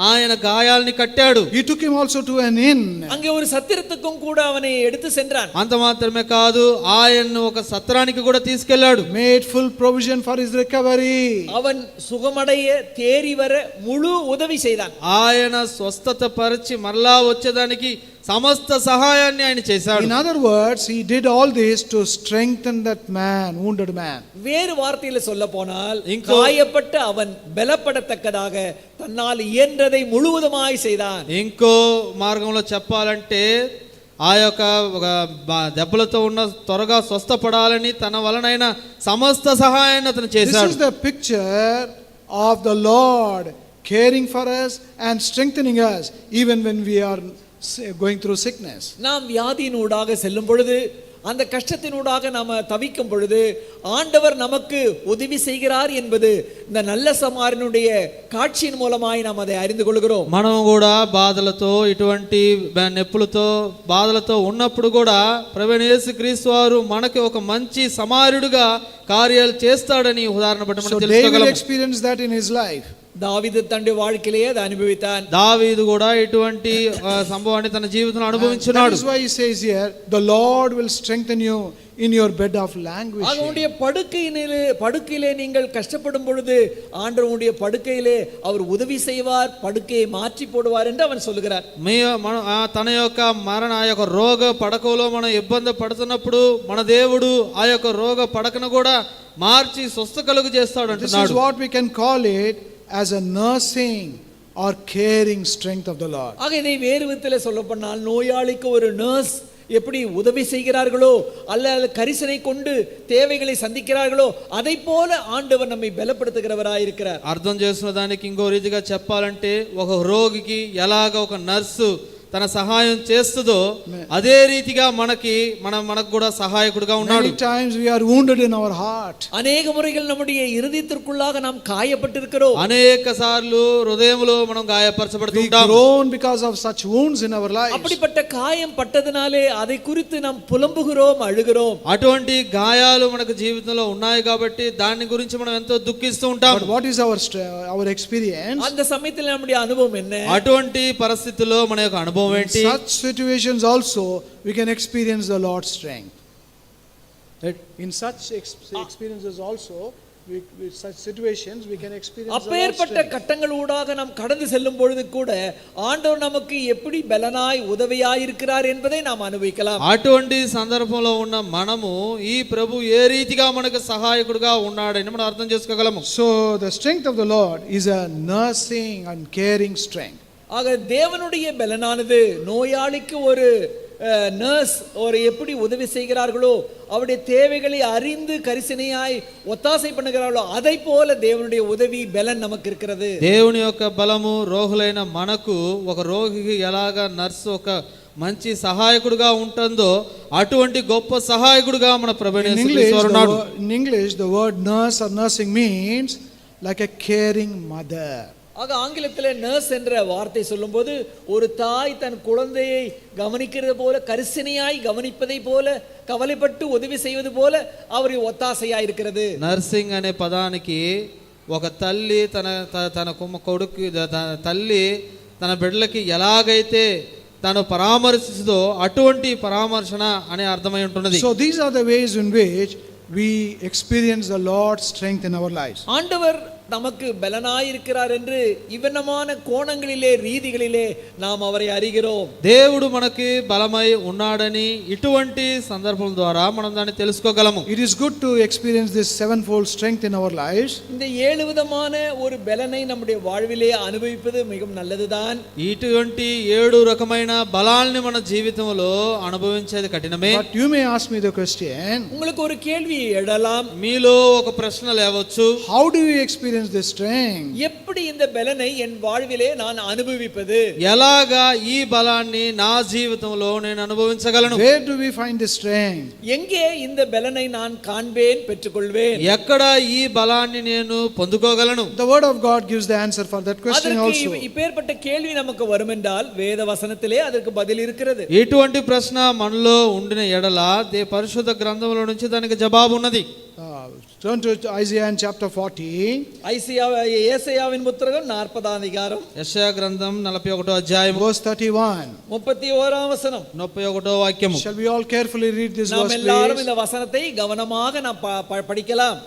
ఆయన గాయాల్ని కట్టాడు. He took him also to an inn. அங்கே ஒரு சத்திரத்துக்கும் கூட அவனை எடுத்து சென்றான். అంత మాత్రమే కాదు, ఆయన్ను ఒక సత్రానికి కూడా తీసుకెళ్లాడు. Made full provision for his recovery. அவன் சுகமடைய தேறி வர முழு உதவி செய்தான். ఆయన స్వస్థత పరిచి మరలా వచ్చేదానికి సమస్త సహాయాన్ని ఆయన చేశాడు. In other words, he did all this to strengthen that man, wounded man. வேறு வார்த்தையில சொல்ல போனால், காயப்பட்ட அவன் பலப்படத்தக்கதாக தன்னால் இயன்றதை முழுவதுமாய் செய்தான். ఇంకో మార్గంలో చెప్పాలంటే ఆ యొక్క దెబ్బలతో ఉన్న త్వరగా స్వస్థపడాలని తన వలనైన సమస్త సహాయాన్ని అతను This చేశాడు. is the picture of the Lord caring for us and strengthening us even when we are going through sickness. நாம் வியாதியினூடாக செல்லும் பொழுது, அந்த கஷ்டத்தினூடாக நாம தவிக்கும் பொழுது ஆண்டவர் நமக்கு உதவி செய்கிறார் என்பது இந்த நல்ல சமாரியனுடைய காட்சியின் மூலமாய் நாம் அதை அறிந்து கொள்கிறோம். మనం కూడా బాధలతో, ఇటువంటి నొప్పులతో, బాధలతో ఉన్నప్పుడు కూడా ప్రభువైన యేసుక్రీస్తు వారు మనకి ఒక మంచి సమారుడుగా కార్యాలు చేస్తాడని ఉదాహరణ బట్టి మనం So David తెలుసుకోగలం. experienced that in his life. தாவீது தன்னுடைய வாழ்க்கையிலேயே அதை அனுபவித்தான். దావీదు కూడా ఇటువంటి సంభవాన్ని తన జీవితంలో That అనుభవించున్నాడు. is why he says here, the Lord will strengthen you in your bed of languishing. அவனுடைய படுக்கையிலே நீங்கள் கஷ்டப்படும் பொழுது ஆண்டவர் உங்களுடைய படுக்கையிலே அவர் உதவி செய்வார், படுக்கையை மாற்றி போடுவார் என்று அவன் சொல்லுகிறார். తన యొక్క ఆ యొక్క రోగ పడకలో మనం ఇబ్బంది పడుతున్నప్పుడు మన దేవుడు ఆ యొక్క రోగ పడకను కూడా మార్చి స్వస్థ కలుగు చేస్తాడు This అంటున్నాడు. is what we can call it as a nursing or caring strength of the Lord. ஆக இதை வேறு விதத்தில் சொல்லப்போனால் நோயாளிக்கு ஒரு நர்ஸ் எப்படி உதவி செய்கிறார்களோ அல்ல கரிசனை கொண்டு தேவைகளை சந்திக்கிறார்களோ அதை போல ஆண்டவர் நம்மை బలப்படுத்துகிறவராயிருக்கிறார். అర్థం చేసుకున్న దానికి ఇంకో రీతిగా చెప్పాలంటే ఒక రోగికి ఎలాగ ఒక నర్సు తన సహాయం చేస్తుందో అదే రీతిగా మనకు కూడా సహాయకుడిగా ఉన్నాడు. Many times we are wounded in our heart. అనేక ముறைகள் நம்முடைய இருதயத்திற்குள்ளாக நாம் காயப்பட்டிருக்கிறோம். అనేక సార్లు హృదయంలో మనం గాయపరచబడుతుంటాం. We groan because of such wounds in our lives. அப்படிப்பட்ட காயம் பட்டதனாலே அதை குறித்து நாம் புலம்புகிறோம், அழுகிறோம். అటువంటి గాయాలు మనకు జీవితంలో ఉన్నాయి కాబట్టి దాని గురించి మనం ఎంతో దుఃఖిస్తూ ఉంటాం. But what is our experience? அந்த சமயத்தில் நம்முடைய அனுபவம் என்ன? అటువంటి పరిస్థితుల్లో మన యొక్క అనుభవం In ఏంటి? such situations also we can experience the Lord's strength. In such experiences also, with such situations we can experience the Lord's அப்பேற்பட்ட strength. கட்டங்களூடாக நாம் கடந்து செல்லும் பொழுது கூட ஆண்டவர் நமக்கு எப்படி பலனாய் உதவியாய் இருக்கிறார் என்பதை நாம் அனுபவிக்கலாம். అటువంటి సందర్భంలో ఉన్న మనము ఈ ప్రభు ఏ రీతిగా మనకు సహాయకుడిగా ఉన్నాడని మనం అర్థం చేసుకోగలము. So the strength of the Lord is a nursing and caring strength. ஆக தேவனுடைய பலனானது நோயாளிக்கு ஒரு நர்ஸ் ஒரு எப்படி உதவி செய்கிறார்களோ அவருடைய தேவைகளை அறிந்து கரிசனையாய் ஒத்தாசை பண்ணுகிறார்களோ அதை போல தேவனுடைய உதவி பலன் நமக்கு இருக்கிறது. దేవుని యొక్క బలము రోగులైన మనకు ఒక రోగికి ఎలాగా నర్సు ఒక మంచి సహాయకుడిగా ఉంటుందో అటువంటి గొప్ప సహాయకుడిగా మన ప్రభువైన యేసుక్రీస్తు ఉన్నాడు. In English the word nurse or nursing means like a caring mother. ஆக ஆங்கிலத்தில் நர்ஸ் என்ற வார்த்தை சொல்லும்போது ஒரு தாய் தன் குழந்தையை கவனிக்கிறது போல கரிசனையாய் கவனிப்பதை போல கவலைப்பட்டு உதவி செய்வது போல அவரை ஒத்தாசையாய் இருக்கிறது. నర్సింగ్ అనే పదానికి ఒక తల్లి తన కొడుకు తల్లి తన బిడ్డలకి ఎలాగైతే తను పరామర్శిస్తుందో అటువంటి పరామర్శన అనే అర్థమై ఉంటున్నది. So these are the ways in which we experience the Lord's strength in our lives. ஆண்டவர் நமக்கு பலனாயிருக்கிறார் என்று இவ்வனமான கோணங்களிலே ரீதிகளிலே நாம் அவரை அறிகிறோம். దేవుడు మనకి బలమై ఉన్నాడని ఇటువంటి సందర్భం ద్వారా మనం దాన్ని తెలుసుకోగలము. It is good to experience this sevenfold strength in our lives. இந்த 7 விதமான ஒரு பலனை நம்முடைய வாழ்விலே அனுபவிப்பது மிகவும் நல்லதுதான். ఇటువంటి 7 రకమైన బలాల్ని మన జీవితంలో అనుభవించేది కఠినమే. But you may ask me the question, உங்களுக்கு ஒரு கேள்வி எழலாம். మీలో ఒక ప్రశ్న లేవచ్చు. how do we experience this strength? எப்படி இந்த பலனை என் வாழ்விலே நான் அனுபவிப்பது? ఎలాగా ఈ బలాన్ని నా జీవితంలో నేను అనుభవించగలను? Where do we find this strength? எங்கே இந்த பலனை நான் காண்பேன், பெற்றுக்கொள்வேன்? ఎక్కడ ఈ బలాన్ని నేను పొందుకోగలను? The word of God gives the answer for that question also. இப்பேற்பட்ட கேள்வி நமக்கு வரும் என்றால் வேத வசனத்திலே அதற்கு பதில் இருக்கிறது. ఇటువంటి ప్రశ్న మనలో ఉండిన ఎడల పరిశుద్ధ గ్రంథంలో నుంచి దానికి జవాబు ఉన్నది. Turn to Isaiah in chapter 40. ஏசாயாவின் புத்தகம் 40ஆம் அதிகாரம். యెషయా గ్రంథం 41వ అధ్యాయం Verse 31. 31ஆம் வசனம். 31వ వాక్యము. Shall we all carefully read this நாம் verse, எல்லாரும் please? இந்த வசனத்தை கவனமாக நாம் படிக்கலாம்.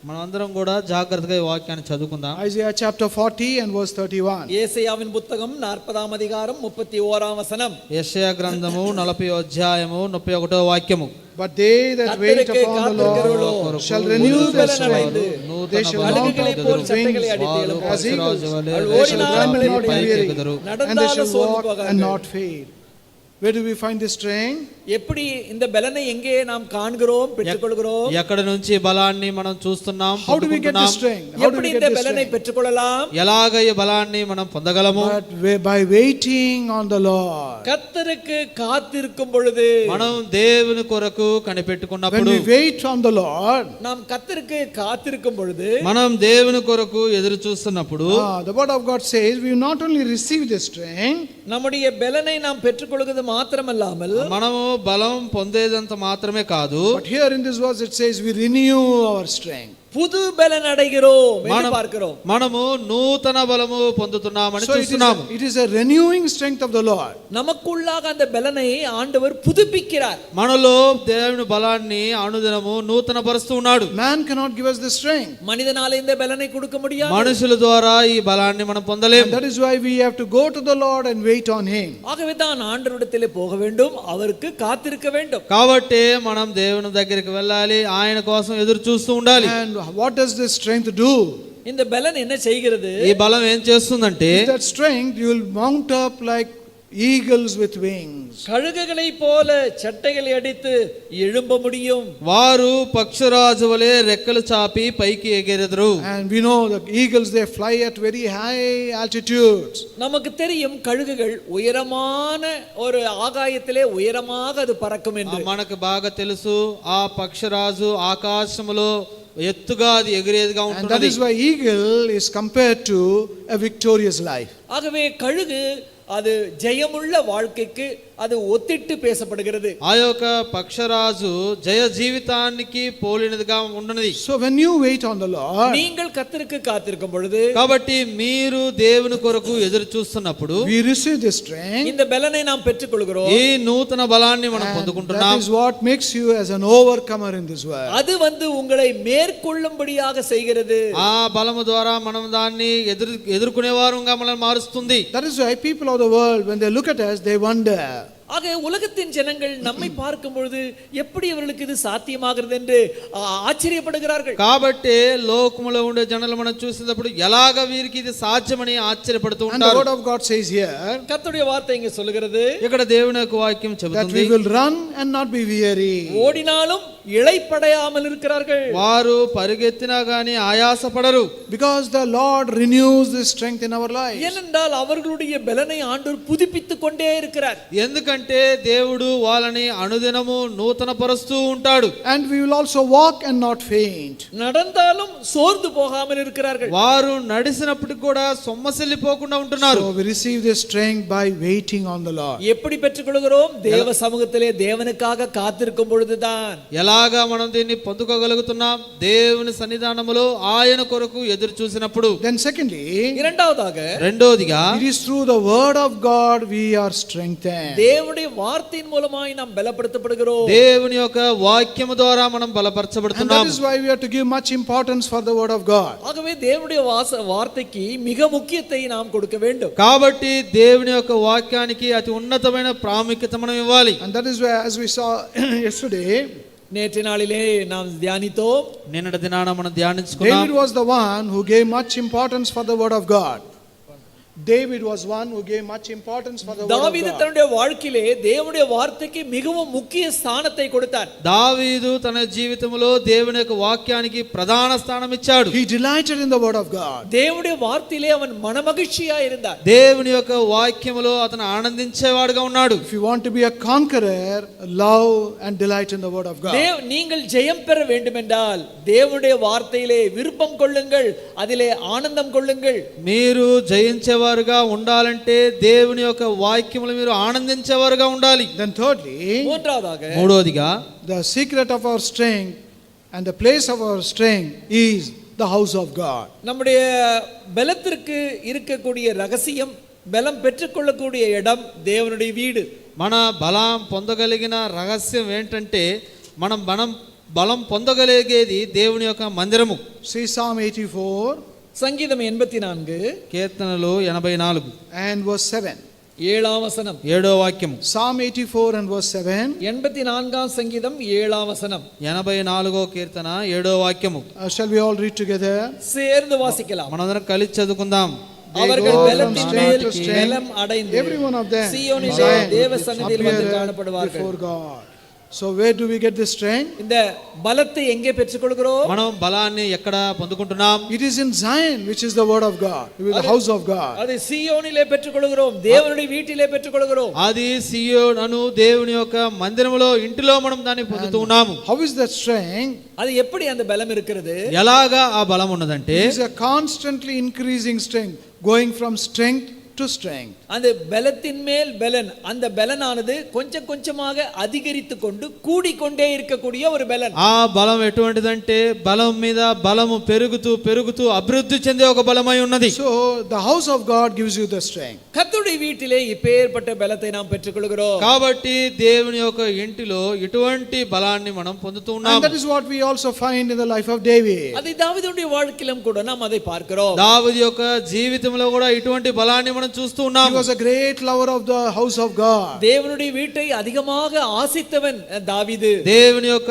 మనమందరం కూడా జాగ్రత్తగా ఈ వాక్యాన్ని చదువుకుందాం. Isaiah chapter 40 and verse 31. ஏசாயாவின் புத்தகம் 40ஆம் அதிகாரம் 31ஆம் வசனம். యెషయా గ్రంథము 40వ అధ్యాయము 31వ వాక్యము. But they that wait upon the Lord shall renew their strength. They shall mount up with wings as eagles. They shall run and not be weary, and they shall walk and not faint. Where do we find this strength? எப்படி இந்த பலனை எங்கே நாம் காண்கிறோம், பெற்றுக்கொள்கிறோம்? ఎక్కడ నుంచి బలాన్ని మనం చూస్తున్నాం, How do we get this strength? How do எப்படி we get இந்த this பலனை strength? பெற்றுக்கொள்ளலாம்? ఎలాగ ఈ బలాన్ని మనం పొందగలము? But by waiting on the Lord. கர்த்தருக்கு காத்திருக்கும் பொழுது, మనం దేవుని కొరకు When కనిపెట్టుకున్నప్పుడు, we wait on the Lord, நாம் கர்த்தருக்கு காத்திருக்கும் பொழுது, మనం దేవుని కొరకు ఎదురు చూస్తున్నప్పుడు, the word of God says we not only receive the strength, நம்முடைய பலனை நாம் பெற்றுக்கொள்கிறது மாத்திரமல்லாமல் మనము బలం పొందేదంత మాత్రమే కాదు, but here in this verse it says we renew our strength. புது பலன் அடைகிறோம் என்று பார்க்கிறோம். మనము నూతన బలము పొందుతున్నామని చూస్తున్నాము. it is a renewing strength of the Lord. நமக்குள்ளாக அந்த பலனை ஆண்டவர் புதுப்பிக்கிறார். మనలో దేవుని బలాన్ని అనుదినము నూతన పరుస్తూ ఉన్నాడు. Man cannot give us the strength. மனிதனால இந்த பலனை கொடுக்க முடியாது. మనుషుల ద్వారా ఈ బలాన్ని మనం పొందలేము. That is why we have to go to the Lord and wait on him. ஆகவே தான் ஆண்டவரிடத்திலே போக வேண்டும், அவருக்கு காத்திருக்க வேண்டும். కాబట్టి మనం దేవుని దగ్గరికి వెళ్ళాలి, ఆయన కోసం ఎదురు చూస్తూ ఉండాలి. And what does this strength do? இந்த பலன் என்ன செய்கிறது? ఈ బలం ఏం చేస్తుందంటే, With that strength you will mount up like eagles with wings. கழுகுகளை போல சட்டைகளை அடித்து எழும்ப முடியும். వారు పక్షిరాజు వలె రెక్కలు చాపి పైకి ఎగిరెదరు. And we know the eagles, they fly at very high altitudes. நமக்கு தெரியும் கழுகுகள் உயரமான ஒரு ஆகாயத்திலே உயரமாக அது பறக்கும் என்று. మనకు బాగా తెలుసు ఆ పక్షిరాజు ఆకాశములో ఎత్తుగా అది ఎగిరేదిగా And that ఉంటుంది. is why eagle is compared to a victorious life. ஆகவே கழுகு அது ஜெயமுள்ள வாழ்க்கைக்கு அது ஒத்திட்டு பேசப்படுகிறது. ఆ యొక్క పక్షరాజు జయ జీవితానికి పోలినదిగా ఉన్నది. So when you wait on the Lord, நீங்கள் கர்த்தருக்கு காத்திருக்கும் பொழுது, కాబట్టి మీరు దేవుని కొరకు ఎదురు చూస్తున్నప్పుడు we receive this strength. இந்த பலனை நாம் பெற்றுக்கொள்கிறோம். ఈ నూతన బలాన్ని మనం And పొందుకుంటున్నాం. that is what makes you as an overcomer in this world. அது உங்களை மேற்கொள்ளும்படியாக செய்கிறது. ఆ బలము ద్వారా మనం దాన్ని ఎదుర్కొనే వారుగా మనల్ని మారుస్తుంది. That is why people of the world, when they look at us, they wonder. ஆக உலகத்தின் ஜனங்கள் நம்மை பார்க்கும் பொழுது எப்படி இவர்களுக்கு இது சாத்தியமாகிறது என்று ஆச்சரியப்படுகிறார்கள். కాబట్టి లోకములో ఉండే జనులు మనం చూసినప్పుడు ఎలాగ వీరికి ఇది సాధ్యమని ఆశ్చర్యపడుతూ And the ఉంటారు. word of God says here கர்த்தருடைய வார்த்தை இங்கே சொல்லுகிறது, ఇక్కడ దేవుని యొక్క వాక్యం that చెబుతుంది, we will run and not be weary. ஓடினாலும் இளைப்படையாமல் இருக்கிறார்கள். వారు పరిగెత్తినా గాని ఆయాసపడరు. Because the Lord renews the strength in our lives. ஏனென்றால் அவர்களுடைய பலனை ஆண்டவர் புதுப்பித்துக் கொண்டே இருக்கிறார். ఎందుకంటే దేవుడు వాళ్ళని అనుదినము నూతన పరుస్తూ ఉంటాడు. And we will also walk and not faint. நடந்தாலும் சோர்ந்து போகாமல் இருக்கிறார்கள். వారు నడిసినప్పటికి కూడా సొమ్మసిల్లిపోకుండా ఉంటున్నారు. So we receive this strength by waiting on the Lord. எப்படி பெற்றுக்கொள்கிறோம்? தேவ சமூகத்திலே தேவனுக்காக காத்திருக்கும் பொழுதுதான். ఎలాగా మనం దీన్ని పొందుకోగలుగుతున్నాం? దేవుని సన్నిధానములో ఆయన కొరకు ఎదురు చూసినప్పుడు. Then secondly, இரண்டாவதாக రెండోదిగా, it is through the word of God we are strengthened. தேவனுடைய வார்த்தையின் மூலமாய் நாம் பலப்படுத்தப்படுகிறோம். దేవుని యొక్క వాక్యము ద్వారా మనం And బలపరచబడుతున్నాం. that is why we have to give much importance for the word of God. ஆகவே தேவனுடைய வார்த்தைக்கு மிக முக்கியத்தை நாம் கொடுக்க வேண்டும். కాబట్టి దేవుని యొక్క వాక్యానికి అతి ఉన్నతమైన ప్రాముఖ్యత మనం ఇవ్వాలి. And that is why, as we saw yesterday, நேற்று நாளிலே நாம் தியானித்தோம். నిన్నటి దినాన మనం ధ్యానించుకున్నాం. David was the one who gave much importance for the word of God. David was one who gave much importance for the word of தாவீது God. தன்னுடைய வாழ்க்கையிலே தேவனுடைய வார்த்தைக்கு மிகவும் முக்கிய ஸ்தானத்தை கொடுத்தார். దావీదు తన జీవితంలో దేవుని యొక్క వాక్యానికి ప్రధాన స్థానం ఇచ్చాడు. He delighted in the word of God. தேவனுடைய வார்த்தையிலே அவன் மனமகிழ்ச்சியா இருந்தார். దేవుని యొక్క వాక్యములో అతను ఆనందించేవాడుగా ఉన్నాడు. If you want to be a conqueror, love and delight in the word of God. நீங்கள் ஜெயம் பெற வேண்டுமென்றால் தேவனுடைய வார்த்தையிலே விருப்பம் கொள்ளுங்கள், அதிலே ஆனந்தம் கொள்ளுங்கள். మీరు జయించేవారుగా ఉండాలంటే దేవుని యొక్క వాక్యములు మీరు ఆనందించేవారుగా ఉండాలి. Then thirdly, மூன்றாவதாக మూడోదిగా, the secret of our strength and the place of our strength is the house of God. நம்முடைய பலத்திற்கு இருக்கக்கூடிய ரகசியம், பலம் பெற்றுக்கொள்ளக்கூடிய இடம் தேவனுடைய வீடு. మన బలం పొందగలిగిన రహస్యం ఏంటంటే మనం బలం పొందగలిగేది దేవుని యొక్క మందిరము. See Psalm 84 சங்கீதம் 84 కీర్తనలు 84 and verse 7. 7ஆம் வசனம். 7వ వాక్యము. Psalm 84 and verse 7. 84ஆம் சங்கீதம் 7ஆம் வசனம். 84వ కీర్తన 7వ వాక్యము. Shall we all read together? சேர்ந்து வாசிக்கலாம். మనందరం కలిసి చదువుకుందాం. அவர்கள் go பலத்தின் from மேல் strength to strength. பலம் அடைந்து Every one of them சீயோனிலே தேவ சந்நிதியில் வந்து appear காணப்படுவார்கள். before God. So where do we get this strength? இந்த பலத்தை எங்கே பெற்றுக்கொள்கிறோம்? మనం బలాన్ని ఎక్కడ పొందుకుంటున్నాం? It is in Zion, which is the word of God, with the house of God. அதை சீயோனிலே பெற்றுக்கொள்கிறோம், தேவனுடைய வீட்டிலே பெற்றுக்கொள்கிறோம். అది సియోను అను దేవుని యొక్క మందిరములో ఇంటిలో మనం దాన్ని పొందుతూ ఉన్నాము. How is that strength? அது எப்படி அந்த பலம் இருக்கிறது? ఎలాగా ఆ బలం ఉన్నదంటే, It is a constantly increasing strength, going from strength to strength. அந்த பலத்தின் மேல் பலன், அந்த பலனானது கொஞ்சம் கொஞ்சமாக அதிகரித்து கொண்டு கூடிக்கொண்டே இருக்கக்கூடிய ஒரு பலன். ఆ బలం ఎటువంటిదంటే బలం మీద బలము పెరుగుతూ పెరుగుతూ అభివృద్ధి చెందే ఒక బలమై ఉన్నది. So the house of God gives you the strength. கர்த்தருடைய வீட்டிலே இப்பேற்பட்ட பலத்தை நாம் பெற்றுக்கொள்கிறோம். కాబట్టి దేవుని యొక్క ఇంటిలో ఇటువంటి బలాన్ని మనం పొందుతూ And ఉన్నాము. that is what we also find in the life of David. அதை தாவீதுடைய வாழ்க்கையிலும் கூட நாம் அதை பார்க்கிறோம். దావీదు యొక్క జీవితంలో కూడా ఇటువంటి బలాన్ని మనం చూస్తూ He ఉన్నాము. was a great lover of the house of God. தேவனுடைய வீட்டை அதிகமாக ஆசித்தவன் தாவீது. దేవుని యొక్క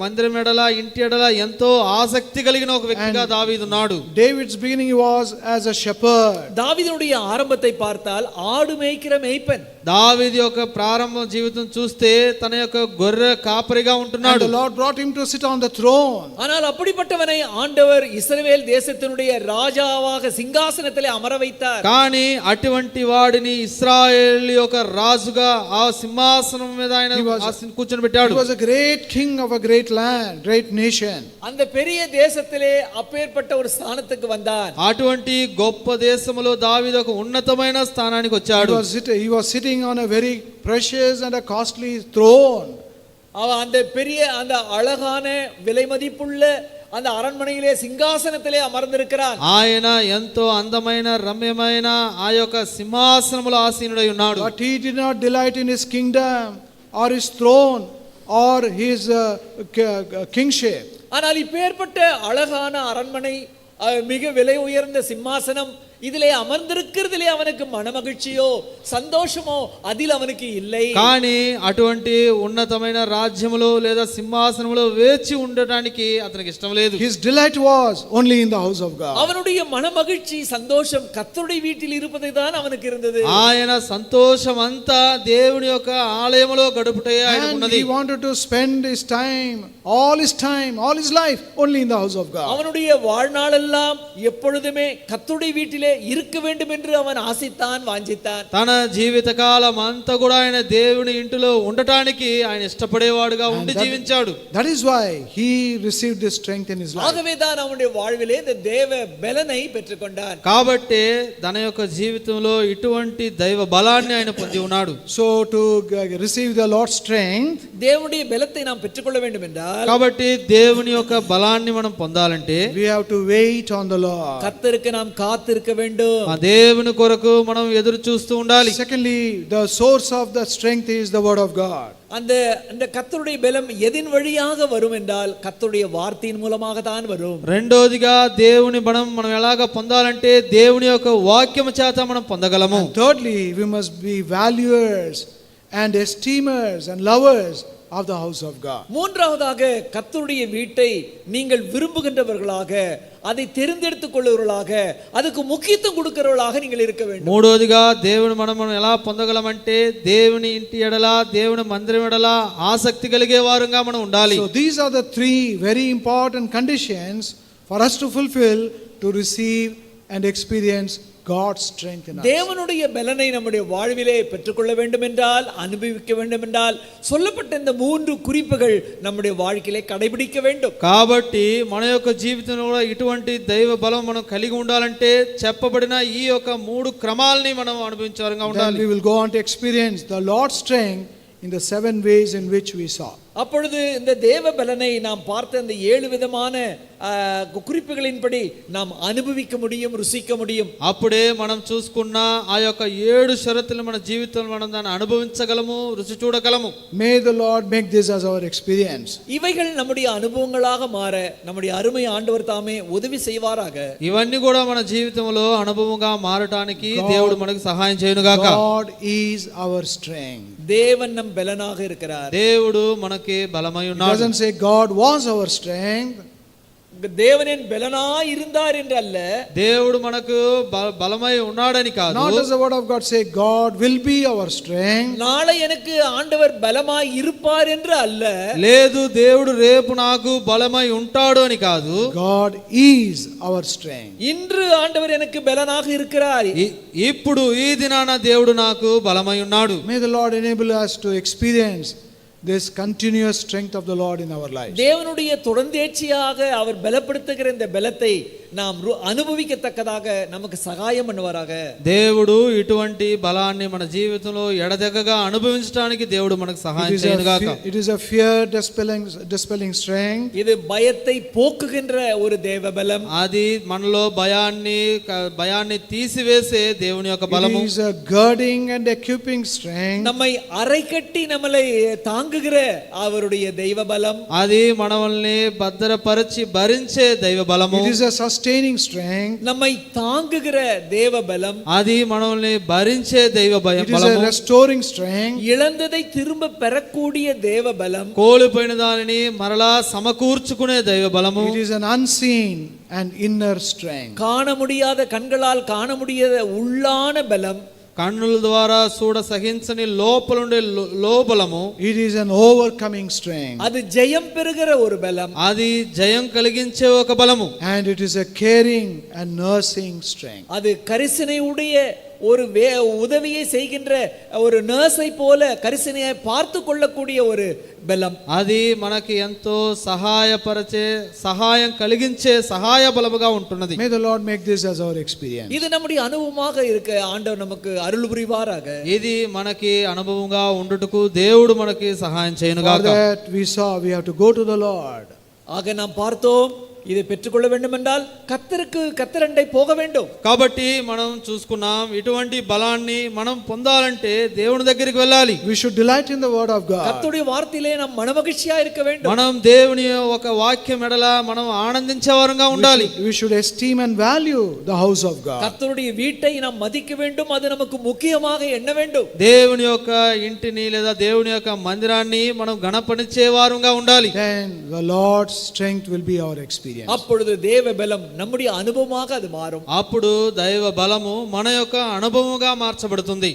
మందిరం ఎడల ఇంటి ఎడల ఎంతో ఆసక్తి కలిగిన ఒక వ్యక్తిగా దావీదు ఉన్నాడు. David's beginning was as a shepherd. தாவீதுடைய ஆரம்பத்தை பார்த்தால் ஆடு மேய்க்கிற மேய்ப்பன். దావీదు యొక్క ప్రారంభ జీవితం చూస్తే తన యొక్క గొర్రె కాపరిగా And ఉంటున్నాడు. the Lord brought him to sit on the throne. ஆனால் அப்படிப்பட்டவனை ஆண்டவர் இஸ்ரவேல் தேசத்தினுடைய ராஜாவாக சிங்காசனத்திலே அமர வைத்தார். కానీ అటువంటి వాడిని ఇశ్రాయేల్ యొక్క రాజుగా ఆ సింహాసనం మీద ఆయన కూర్చొని పెట్టాడు. He was a great king of a great land, great nation. அந்த பெரிய தேசத்திலே அப்பேற்பட்ட ஒரு ஸ்தானத்துக்கு வந்தான். అటువంటి గొప్ప దేశములో దావీదు ఒక ఉన్నతమైన స్థానానికి వచ్చాడు. He was sitting on a very precious and a costly throne. அவன் அந்த பெரிய அந்த அழகான விலை மதிப்புள்ள அந்த அரண்மனையிலே சிங்காசனத்திலே அமர்ந்திருக்கிறான். ఆయన ఎంతో అందమైన రమ్యమైన ఆ యొక్క సింహాసనములో ఆసీనుడై ఉన్నాడు. But he did not delight in his kingdom or his throne or his kingship. ஆனால் இப்பேற்பட்ட அழகான அரண்மனை, மிக விலை உயர்ந்த சிம்மாசனம், இதிலே அமர்ந்திருக்கிறதிலே அவனுக்கு மனமகிழ்ச்சியோ సంతోషమో அதில் அவனுக்கு இல்லை. కానీ అటువంటి ఉన్నతమైన రాజ్యములో లేదా సింహాసనములో వేచి ఉండటానికి అతనికి ఇష్టం లేదు. His delight was only in the house of God. அவனுடைய மனமகிழ்ச்சி சந்தோஷம் கர்த்தருடைய வீட்டில் இருப்பதை தான் அவனுக்கு இருந்தது. ఆయన సంతోషం అంతా దేవుని యొక్క ఆలయములో గడుపుటే ఆయన And ఉన్నది. he wanted to spend his time, all his life only in the house of God. அவனுடைய வாழ்நாளெல்லாம் எப்பொழுதுமே கர்த்தருடைய வீட்டிலே இருக்க வேண்டும் என்று அவன் ஆசித்தான், வாஞ்சித்தான். తన జీవితకాలం అంతా కూడా ఆయన దేవుని ఇంటిలో ఉండటానికి ఆయన ఇష్టపడేవాడుగా ఉండి జీవించాడు. That is why he received this strength in his life. ஆகவே தான் அவனுடைய வாழ்விலே இந்த தேவ பலனை பெற்றுக்கொண்டான். కాబట్టి తన యొక్క జీవితంలో ఇటువంటి దైవ బలాన్ని ఆయన పొంది ఉన్నాడు. So to receive the Lord's strength, தேவனுடைய பலத்தை நாம் பெற்றுக்கொள்ள வேண்டும் என்றால், కాబట్టి దేవుని యొక్క బలాన్ని మనం పొందాలంటే we have to wait on the Lord. கர்த்தருக்கு நாம் காத்திருக்க வேண்டும். ఆ దేవుని కొరకు మనం ఎదురు చూస్తూ ఉండాలి. Secondly, the source of the strength is the word of God. அந்த கர்த்தருடைய பலம் எதின் வழியாக வரும் என்றால் கர்த்தருடைய வார்த்தையின் மூலமாக தான் வரும். రెండోదిగా దేవుని బలం మనం ఎలాగ పొందాలంటే దేవుని యొక్క వాక్యము చేత మనం పొందగలము. Thirdly, we must be valuers and esteemers and lovers of the house of God. மூன்றாவதாக கர்த்தருடைய வீட்டை நீங்கள் விரும்புகின்றவர்களாக, அதை தெரிந்தெடுத்துக் கொள்ளுவர்களாக, அதுக்கு முக்கியத்துவம் கொடுக்கிறவர்களாக நீங்கள் இருக்க வேண்டும். మూడోదిగా దేవుని మనం ఎలా పొందగలమంటే దేవుని ఇంటి ఎడల దేవుని మందిరం ఎడల ఆసక్తి కలిగే వారుగా మనం ఉండాలి. So these are the three very important conditions for us to fulfill to receive and experience God's strength in us. தேவனுடைய பலனை நம்முடைய வாழ்விலே பெற்றுக்கொள்ள வேண்டும் என்றால், அனுபவிக்க வேண்டும் என்றால், சொல்லப்பட்ட இந்த மூன்று குறிப்புகள் நம்முடைய வாழ்க்கையிலே கடைபிடிக்க வேண்டும். కాబట్టి మన యొక్క జీవితంలో కూడా ఇటువంటి దైవ బలం మనం కలిగి ఉండాలంటే చెప్పబడిన ఈ యొక్క మూడు క్రమాలని మనం అనుభవించేవారుగా Then ఉండాలి. we will go on to experience the Lord's strength in the 7 ways in which we saw. அப்பொழுது இந்த தேவ பலனை நாம் பார்த்த இந்த 7 விதமான குறிப்புகளின்படி நாம் அனுபவிக்க முடியும், ருசிக்க முடியும். అప్పుడే మనం చూసుకున్న ఆ యొక్క 7 షరతులు మన జీవితంలో మనం దాన్ని అనుభవించగలము, రుచి చూడగలము. May the Lord make this as our experience. இவைகள் நம்முடைய அனுபவங்களாக மாற நம்முடைய அருமை ஆண்டவர் தாமே உதவி செய்வாராக. ఇవన్నీ కూడా మన జీవితంలో అనుభవంగా మారటానికి దేవుడు మనకు సహాయం చేయను గాక. God is our strength. தேவன் நம் பலனாக இருக்கிறார். దేవుడు మనకి బలమై It ఉన్నాడు. doesn't say God was our strength. தேவனின் பலனாய் இருந்தார் என்று அல்ல, దేవుడు మనకు బలమై ఉన్నాడని కాదు. Not does the word of God say God will be our strength. நாளை எனக்கு ஆண்டவர் பலமாய் இருப்பார் என்று அல்ல, లేదు దేవుడు రేపు నాకు బలమై ఉంటాడు అని కాదు. God is our strength. இன்று ஆண்டவர் எனக்கு பலனாக இருக்கிறார். ఇప్పుడు ఈ దినాన దేవుడు నాకు బలమై ఉన్నాడు. May the Lord enable us to experience this continuous strength of the Lord in our lives. தேவனுடைய தொடர்ந்தேர்ச்சியாக அவர் பலப்படுத்துகிற இந்த பலத்தை நாம் அனுபவிக்கத்தக்கதாக நமக்கு சகாயம் பண்ணுவாராக. దేవుడు ఇటువంటి బలాన్ని మన జీవితంలో ఎడతెగగా అనుభవించడానికి దేవుడు మనకు సహాయం చేయను గాక. It is a fear dispelling strength. இது பயத்தை போக்குகின்ற ஒரு தேவ பலம். అది మనలో భయాన్ని తీసివేసే దేవుని యొక్క బలము. It is a girding and equipping strength. நம்மை அரைக்கட்டி நம்மளை தாங்குகிற அவருடைய தெய்வ பலம். అది మనల్ని భద్రపరిచి భరించే దైవ బలము. It is a sustaining strength. நம்மை தாங்குகிற தேவ பலம். అది మనల్ని భరించే దైవ It is a బలము. restoring strength. இழந்ததை திரும்ப பெறக்கூடிய தேவ பலம். కోల్పోయిన దానిని మరలా సమకూర్చుకునే దైవ బలము. It is an unseen and inner strength. காண முடியாத கண்களால் காண முடியாத உள்ளான பலம். కన్నుల ద్వారా చూడ సహించని లోపలుండే లోబలము. It is an overcoming strength. அது ஜெயம் பெறுகிற ஒரு பலம். అది జయం కలిగించే ఒక బలము. And it is a caring and nursing strength. அது கரிசனையுடைய ஒரு உதவியை செய்கின்ற ஒரு நர்ஸை போல கரிசனையை பார்த்து கொள்ளக்கூடிய ஒரு பலம். అది మనకి ఎంతో సహాయం కలిగించే సహాయ బలముగా ఉంటున్నది. May the Lord make this as our experience. இது நம்முடைய அனுபவமாக இருக்க ஆண்டவர் நமக்கு அருள் புரிவாராக. ఇది మనకి అనుభవంగా ఉండుటకు దేవుడు మనకి సహాయం చేయను For గాక. that we saw we have to go to the Lord. ஆக நாம் பார்த்தோம், இதை பெற்றுக்கொள்ள வேண்டும் என்றால் கர்த்தரண்டை போக வேண்டும். కాబట్టి మనం చూసుకున్నాం, ఇటువంటి బలాన్ని మనం పొందాలంటే దేవుని దగ్గరికి వెళ్ళాలి. We should delight in the word of God. கர்த்தருடைய வார்த்தையிலே நாம் மனமகிழ்ச்சியா இருக்க வேண்டும். మనం దేవుని ఒక వాక్యం ఎడల మనం ఆనందించే వారంగా ఉండాలి. We should esteem and value the house of God. கர்த்தருடைய வீட்டை நாம் மதிக்க வேண்டும். அது நமக்கு முக்கியமாக எண்ண வேண்டும். దేవుని యొక్క ఇంటిని లేదా దేవుని యొక్క మందిరాన్ని మనం గణపరిచే వారంగా ఉండాలి. Then the Lord's strength will be our experience. அப்பொழுது தேவ பலம் நம்முடைய அனுபவமாக அது மாறும். అప్పుడు దైవ బలము మన యొక్క అనుభవముగా మార్చబడుతుంది.